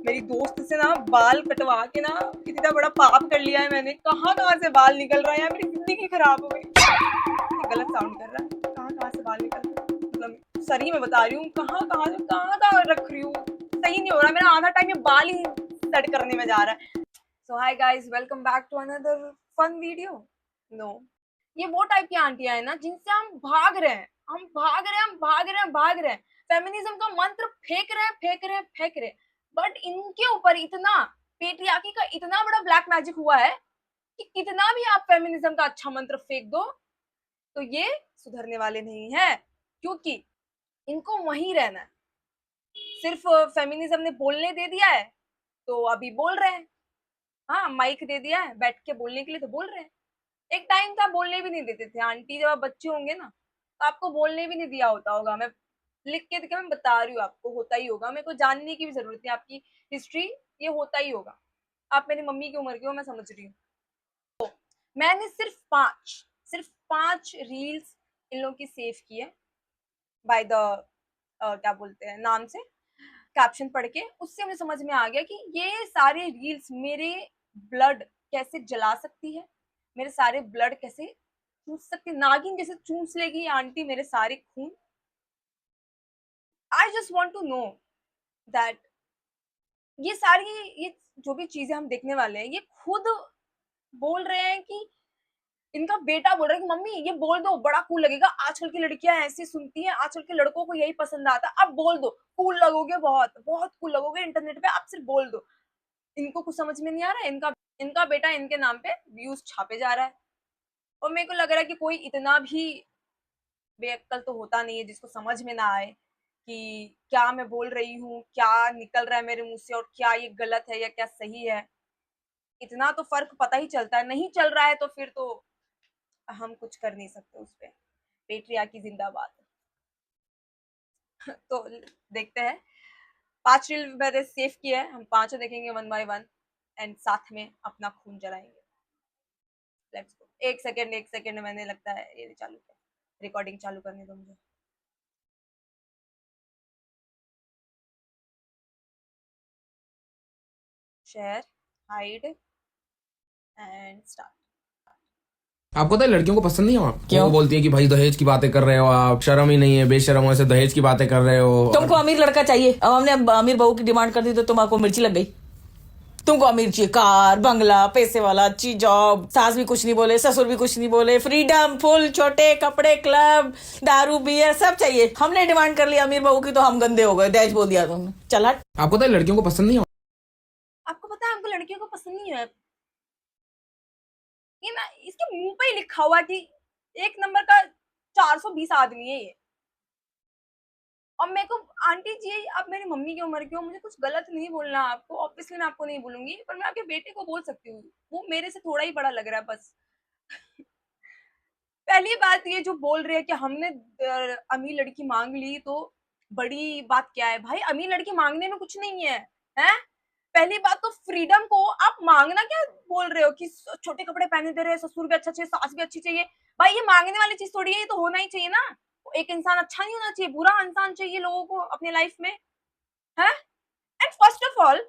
मेरी दोस्त से ना बाल कटवा के ना इतना बड़ा पाप कर लिया है मैंने। कहाँ कहाँ से बाल निकल रहा है यार, मेरी जिंदगी खराब हो गई। गलत साउंड कर रहा है, कहाँ कहाँ से बाल निकल रहा है, मतलब सही में बता रही हूँ, कहाँ कहाँ से कहाँ कहाँ रख रही हूँ। सही नहीं हो रहा, मेरा आधा टाइम ये बाल ही सेट करने में जा रहा है। So hi guys, welcome back to another fun video. No, ये वो टाइप की आंटियां हैं ना जिनसे हम भाग रहे हैं, हम भाग रहे हैं, हम भाग रहे हैं, भाग रहे हैं। फेमिनिज्म का मंत्र फेंक रहे हैं, फेंक रहे हैं, फेंक रहे हैं। बट इनके ऊपर इतना पेट्रियार्की का इतना बड़ा ब्लैक मैजिक हुआ है कि कितना भी आप फेमिनिज्म का अच्छा मंत्र फेंक दो तो ये सुधरने वाले नहीं है, क्योंकि इनको वहीं रहना है। सिर्फ फेमिनिज्म ने बोलने दे दिया है तो अभी बोल रहे हैं। हाँ, माइक दे दिया है बैठ के बोलने के लिए तो बोल रहे हैं। एक टाइम था बोलने भी नहीं देते थे। आंटी, जब आप बच्चे होंगे ना तो आपको बोलने भी नहीं दिया होता होगा। मैं लिख के देखा, मैं बता रही हूँ आपको, होता ही होगा। मेरे को जानने की भी जरूरत नहीं आपकी हिस्ट्री, ये होता ही होगा। आप मेरी मम्मी की उम्र के हो, मैं समझ रही हूँ। मैंने सिर्फ पांच रील्स इन लोगों की सेव की है बाय द क्या बोलते हैं नाम से, कैप्शन पढ़ के उससे मुझे समझ में आ गया कि ये सारे रील्स मेरे ब्लड कैसे जला सकती है, मेरे सारे ब्लड कैसे चूस सकती, नागिन जैसे चूस लेगी आंटी मेरे सारे खून। I just want to know that ये सारी, ये जो भी चीजें हम देखने वाले हैं, ये खुद बोल रहे हैं कि इनका बेटा बोल रहा है कि मम्मी ये बोल दो, बड़ा कूल लगेगा, आजकल की लड़कियां ऐसी सुनती हैं, आजकल के लड़कों को यही पसंद आता है, अब बोल दो, कूल लगोगे, बहुत बहुत कूल लगोगे इंटरनेट पे, आप सिर्फ बोल दो। इनको कुछ समझ में नहीं आ रहा है। इनका बेटा इनके नाम पे व्यूज छापे जा रहा है। और मेरे को लग रहा है कि कोई इतना भी बेअक्ल तो होता नहीं है जिसको समझ में ना आए कि क्या मैं बोल रही हूँ, क्या निकल रहा है मेरे मुंह से, और क्या ये गलत है या क्या सही है। इतना तो फर्क पता ही चलता है। नहीं चल रहा है तो फिर तो हम कुछ कर नहीं सकते उस पे। पेट्रियार्की जिंदाबाद। तो देखते हैं, 5 रील मैंने सेव किया है, हम पांचों देखेंगे वन बाय वन एंड साथ में अपना खून जलाएंगे। Let's go. एक सेकंड मैंने लगता है ये चालू किया, रिकॉर्डिंग चालू करने दो मुझे। Share, hide and start. आपको पता है लड़कियों को पसंद नहीं है आप? क्यों? वो बोलती है कि भाई दहेज की बातें कर रहे हो आप, शर्म ही नहीं है, बेशरम हो, ऐसे दहेज की बातें कर रहे हो। तुमको अमीर लड़का चाहिए, अब हमने अमीर बहू की डिमांड कर दी तो तुमको मिर्ची लग गई। तुमको अमीर चाहिए, कार बंगला, पैसे वाला, अच्छी जॉब, सास भी कुछ नहीं बोले, ससुर भी कुछ नहीं बोले, फ्रीडम फुल, छोटे कपड़े, क्लब, दारू बियर सब चाहिए। हमने डिमांड कर लिया अमीर बहू की तो हम गंदे हो गए, दहेज बोल दिया तुमने। चल हट। आपको पता है लड़कियों को पसंद नहीं है? आपको पता है हमको लड़कियों को पसंद नहीं है। ये ना इसके मुंह पे ही लिखा हुआ कि एक नंबर का 420 आदमी है ये। और मेरे को, आंटी जी आप मेरी मम्मी की उम्र की हो, मुझे कुछ गलत नहीं बोलना आपको, ऑब्वियसली मैं आपको नहीं बोलूंगी, पर मैं आपके बेटे को बोल सकती हूँ, वो मेरे से थोड़ा ही बड़ा लग रहा है बस। पहली बात ये जो बोल रहे हैं कि हमने अमीर लड़की मांग ली तो बड़ी बात क्या है भाई, अमीर लड़की मांगने में कुछ नहीं है। हैं? पहली बात तो फ्रीडम को आप मांगना क्या बोल रहे हो कि छोटे कपड़े पहने दे रहे हैं, ससुर भी अच्छा चाहिए, सास भी अच्छी चाहिए। भाई ये मांगने वाली चीज थोड़ी है, ये तो होना ही चाहिए ना। एक इंसान अच्छा नहीं होना चाहिए, बुरा इंसान चाहिए लोगों को अपने लाइफ में। है? एंड फर्स्ट ऑफ ऑल,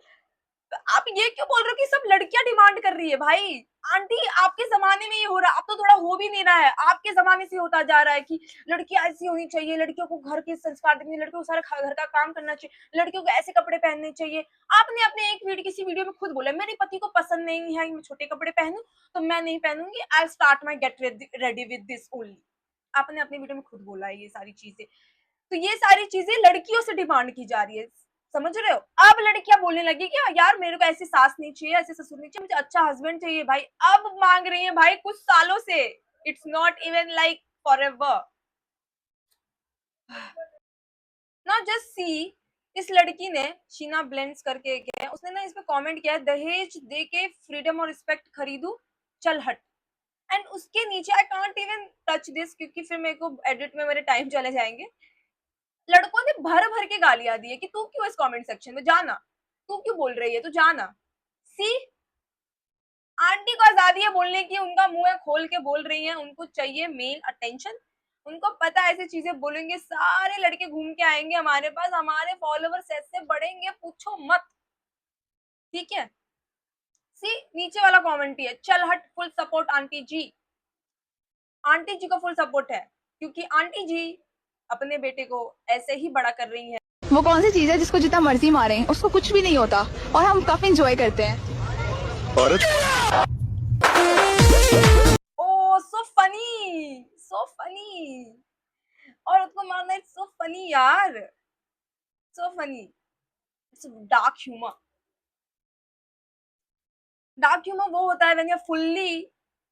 आप ये क्यों बोल रहे हो कि सब लड़कियां डिमांड कर रही है? भाई आंटी, आपके जमाने में ये हो रहा है, अब तो थोड़ा हो भी नहीं रहा है, आपके जमाने से होता जा रहा है कि लड़कियां ऐसी होनी चाहिए, लड़कियों को घर के संस्कार देने, लड़कियों को सारा घर का काम करना चाहिए, लड़कियों को ऐसे कपड़े पहनने चाहिए। आपने अपने एक वीडियो, किसी वीडियो में खुद बोला मेरे पति को पसंद नहीं है मैं छोटे कपड़े पहनूं तो मैं नहीं पहनूंगी, I start my get ready with this only. आपने अपने वीडियो में खुद बोला है ये सारी चीजें। तो ये सारी चीजें लड़कियों से डिमांड की जा रही है, समझ रहे हो? अब लड़कियां बोलने लगी कि यार मेरे को ऐसी सास नहीं चाहिए, ऐसे ससुर नहीं चाहिए, मुझे अच्छा हस्बैंड चाहिए। भाई अब मांग रही है भाई, कुछ सालों से। It's not even like for ever. Now just see, इस लड़की ने, शीना ब्लेंड्स करके एक है, उसने ना इस पे कमेंट किया है, दहेज दे के फ्रीडम और रिस्पेक्ट खरीदू, चल हट। एंड उसके नीचे I can't even touch this क्योंकि फिर मेरे को एडिट में मेरे टाइम चले जाएंगे। लड़कों ने भर भर के गालियां दी है कि तू क्यों इस कमेंट सेक्शन में, जाना, तू क्यों बोल रही है, तू जाना। सी, आंटी को आजादी है बोलने की, उनका मुंह है, खोल के बोल रही है, उनको चाहिए मेल अटेंशन। उनको पता है ऐसी चीजें बोलेंगे सारे लड़के घूम के आएंगे हमारे पास, हमारे फॉलोवर्स ऐसे बढ़ेंगे पूछो मत। ठीक है, सी नीचे वाला कमेंट ही है, चल हट, फुल सपोर्ट आंटी जी। आंटी जी को फुल सपोर्ट है, क्योंकि आंटी जी अपने बेटे को ऐसे ही बड़ा कर रही है। वो कौन सी चीज है जिसको जितना मर्जी मारें उसको कुछ भी नहीं होता और हम काफी इंजॉय करते हैं। ओ सो फनी, सो फनी, और उसको मारना इट्स सो फनी यार, so funny, it's dark humour. Dark humour वो होता है व्हेन यू फुल्ली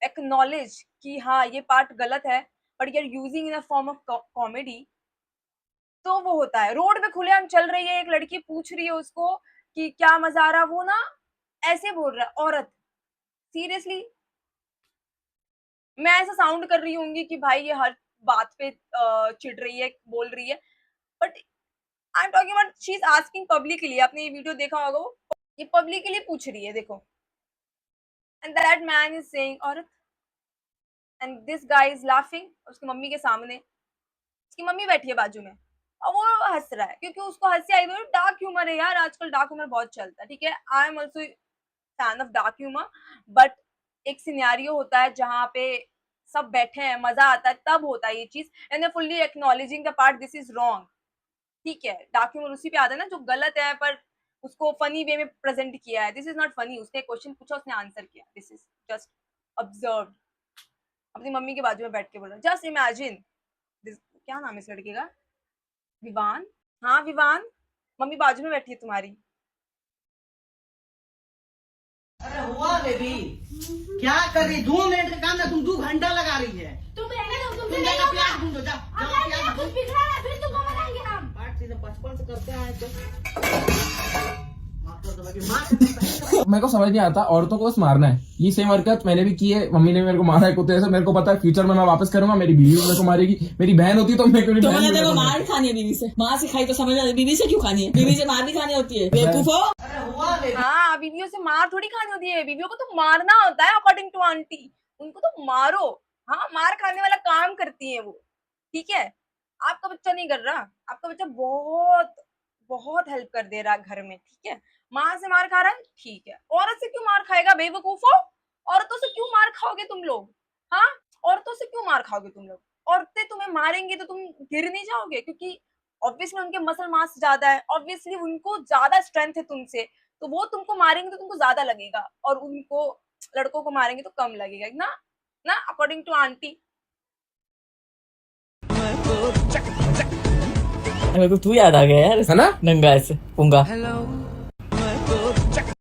एक्नॉलेज कि हाँ ये पार्ट गलत है, but you are using in a form of comedy, तो वो होता है। रोड पे खुलेआम चल रही है, एक लड़की पूछ रही है उसको कि क्या मजा आ रहा, वो ना ऐसे बोल रहा है, औरत, सीरियसली मैं ऐसा साउंड कर रही होंगी कि भाई ये हर बात पे चिढ़ रही है, बोल रही है, but I am talking about she is asking publicly. आपने ये वीडियो देखा होगा, वो ये पब्लिकली पूछ रही है, देखो, and that man is saying औरत, and this guy is laughing, उसकी मम्मी के सामने, उसकी मम्मी बैठी है बाजू में, और वो हंस रहा है क्योंकि उसको हंसी आई। डार्क ह्यूमर है यार, आजकल डार्क ह्यूमर बहुत चलता है, ठीक है, I am also fan of dark humour, but एक सिनेरियो होता है जहाँ पे सब बैठे हैं, मजा आता है, तब होता है ये चीज, and fully acknowledging the part this is wrong. ठीक है, डार्क ह्यूमर उसी पे आता है ना जो गलत है, पर उसको फनी वे में प्रेजेंट किया है। दिस इज नॉट फनी, उसने क्वेश्चन पूछा, उसने आंसर किया, दिस इज जस्ट ऑब्जर्व। अपनी मम्मी के बाजू में बैठ के बोल रहा, जस्ट इमेजिन, क्या नाम है इस लड़के का, विवान, हाँ विवान, मम्मी बाजू में बैठी है तुम्हारी। अरे हुआ बेबी, क्या कर रही? 2 मिनट का काम है, तुम 2 घंटा लगा रही है। तुम तुम जाकर प्याज ढूंढो, जा जाओ प्याज कुछ बिगड़ा है फिर तुमको बताएंगे हम। बात चीजें बचपन से करते आए तो माफ कर दो बाकी माँ से पहले मेरे को समझ नहीं आता, औरतों को बस मारना है। ये सेम हरकत मैंने भी की है, मम्मी ने मेरे को मारा है कुत्ते से, मेरे को पता है फ्यूचर में मैं वापस करूंगा, मेरी बीवी मेरे को मारेगी, मेरी बहन होती तो मेरे को तो मैंने तेरे को मार खानी है बीवी से, माँ से खाई तो समझ आ, बीवी से क्यों खानी है? बीवी से मार भी खानी होती है, बेवकूफो। अरे हुआ बेबी, हाँ, बीवियों से मार थोड़ी खानी होती है, बीवियों को तो मारना होता है अकॉर्डिंग टू आंटी, उनको तो मारो। हाँ, मार खाने वाला काम करती है वो, ठीक है। आपका बच्चा नहीं कर रहा, आपका बच्चा बहुत बहुत हेल्प कर दे रहा है घर में, ठीक है। माँ से मार खा रहा है, ठीक है, औरत से क्यों मार खाएगा बेवकूफो? औरतों से क्यों मार खाओगे तुम लोग? हाँ, औरतों से क्यों मार खाओगे तुम लोग? औरतें तुम्हें मारेंगी तो तुम गिर नहीं जाओगे, क्योंकि ऑब्वियसली उनके मसल मास ज्यादा है, ऑब्वियसली उनको ज्यादा स्ट्रेंथ है तुमसे, तो वो तुमको मारेंगे तो तुमको ज्यादा लगेगा, और उनको, लड़कों को मारेंगे तो कम लगेगा ना, ना अकॉर्डिंग टू आंटी। मेरे को तू याद आ गया यार, है ना? नंगा ऐसे पूंगा।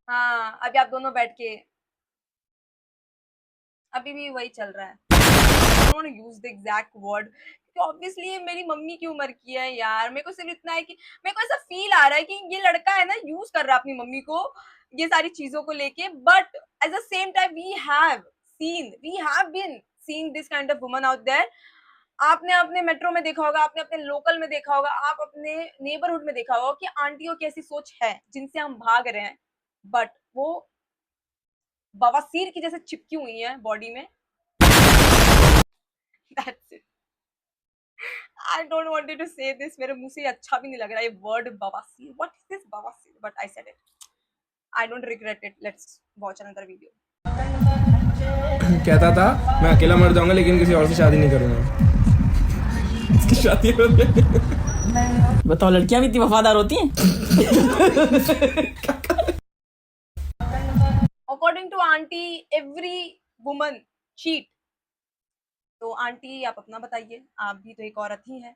हाँ, अभी आप दोनों बैठ के, अभी भी वही चल रहा है, don't use the exact word, क्योंकि ऑब्वियसली ये मेरी मम्मी की उम्र की है यार। मेरे को सिर्फ इतना है कि मेरे को ऐसा फील आ रहा है कि ये लड़का है ना, यूज कर रहा है अपनी मम्मी को ये सारी चीजों को लेके, but at the same time we have been seeing this kind of woman out there. आपने अपने मेट्रो में देखा होगा, आपने अपने लोकल में देखा होगा, आप अपने नेबरहुड में देखा होगा कि आंटियों की ऐसी सोच है जिनसे हम भाग रहे हैं, बट वो बवासीर की जैसे चिपकी हुई है बॉडी में। That's it. I don't wanted to say this. मेरे मुंह से अच्छा भी नहीं लग रहा ये वर्ड बवासीर. What is this बवासीर? But I said it. I don't regret it. Let's watch another video. कहता था मैं अकेला मर जाऊंगा लेकिन किसी और से शादी नहीं करूंगा। इसकी शादी हो गई। बताओ, लड़कियां भी इतनी वफादार होती हैं? According to auntie, every woman cheat. तो आंटी आप अपना बताइए, आप भी तो एक औरत ही हैं,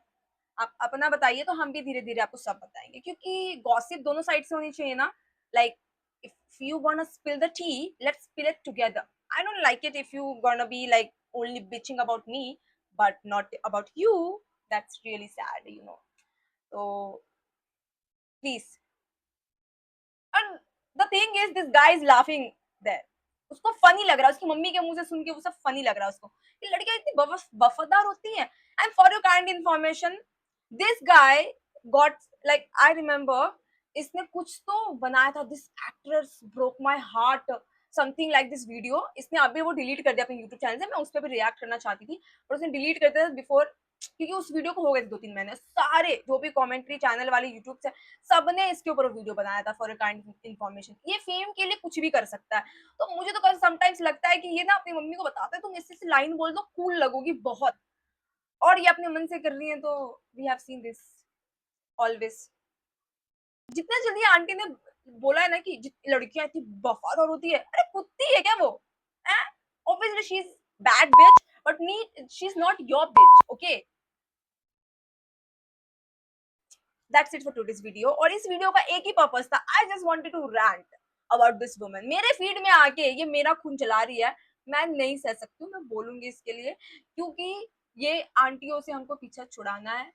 आप अपना बताइए तो हम भी धीरे धीरे आपको सब बताएंगे, क्योंकि गॉसिप दोनों साइड से होनी चाहिए ना। Like if you gonna spill the T, let's spill it together. I don't like it if you gonna be like only bitching about me but not about you, that's really sad, you know. तो please, and the thing is this guy is laughing there, उसको funny लग रहा है, उसकी mummy के मुंह से सुन के वो सब फनी लग रहा है उसको। ये लड़कियां इतनी वफादार होती हैं। And for your kind information, this guy got, like I remember, इसने कुछ तो बनाया था, this actress broke my heart, something like this video. इसने अभी वो डिलीट कर दिया अपने यूट्यूब चैनल से, मैं उस पर भी रिएक्ट करना चाहती थी और उसने डिलीट कर दिया बिफोर, क्योंकि उस वीडियो को हो गए थे 2-3 महीने। सारे जो भी कमेंट्री चैनल वाले यूट्यूब से सबने इसके ऊपर वीडियो बनाया था फॉर अ काइंड इन्फॉर्मेशन। ये फेम के लिए कुछ भी कर सकता है। तो मुझे तो समटाइम्स लगता है कि ये ना अपनी मम्मी को बताता है तुम इससे लाइन बोल दो, कूल लगोगी बहुत, और ये अपने मन से कर रही है। तो we have seen this always. जितना जल्दी आंटी ने बोला है ना कि लड़कियां इतनी वफादार होती है, अरे कुत्ती है क्या वो? Obviously she is bad bitch, but me she is not your bitch, okay? That's it for today's video. और इस वीडियो का एक ही पर्पस था, I just wanted to rant about this woman. मेरे फीड में आके ये मेरा खून चला रही है, मैं नहीं सह सकती हूँ, मैं बोलूंगी इसके लिए, क्योंकि ये आंटियों से हमको पीछा छुड़ाना है।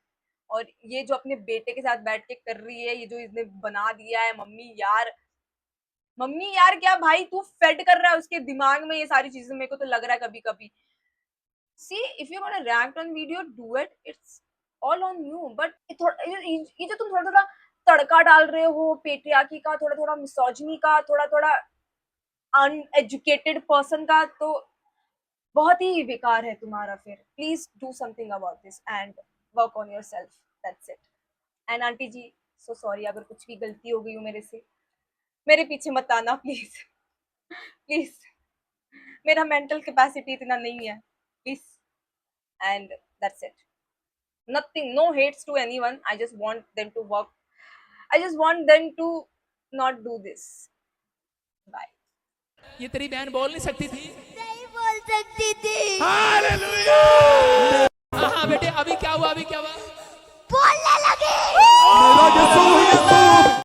और ये जो अपने बेटे के साथ बैठ के कर रही है, ये जो इसने बना दिया है, मम्मी यार क्या भाई तू फेड कर रहा है उसके दिमाग में ये सारी चीजें, मेरे को तो लग रहा है कभी कभी। See if you want to rank on video, do it, it's all on you. But ये जो तुम थोड़ा थोड़ा तड़का डाल रहे हो पेट्रियार्की का, थोड़ा थोड़ा मिसोजिनी का, थोड़ा थोड़ा अनएजुकेटेड पर्सन का, तो बहुत ही बेकार है तुम्हारा। फिर please do something about this and work on yourself, that's it. And aunty ji so sorry, अगर कुछ भी गलती हो गई हो मेरे से, मेरे पीछे मत आना प्लीज प्लीज। मेरा मेंटल कैपेसिटी इतना नहीं है, please. And that's it, nothing, no hates to anyone, I just want them to work, I just want them to not do this. Bye. ये तेरी बहन बोल नहीं सकती थी? नहीं बोल सकती थी। हाँ बेटे, अभी क्या हुआ? बोलने लगी।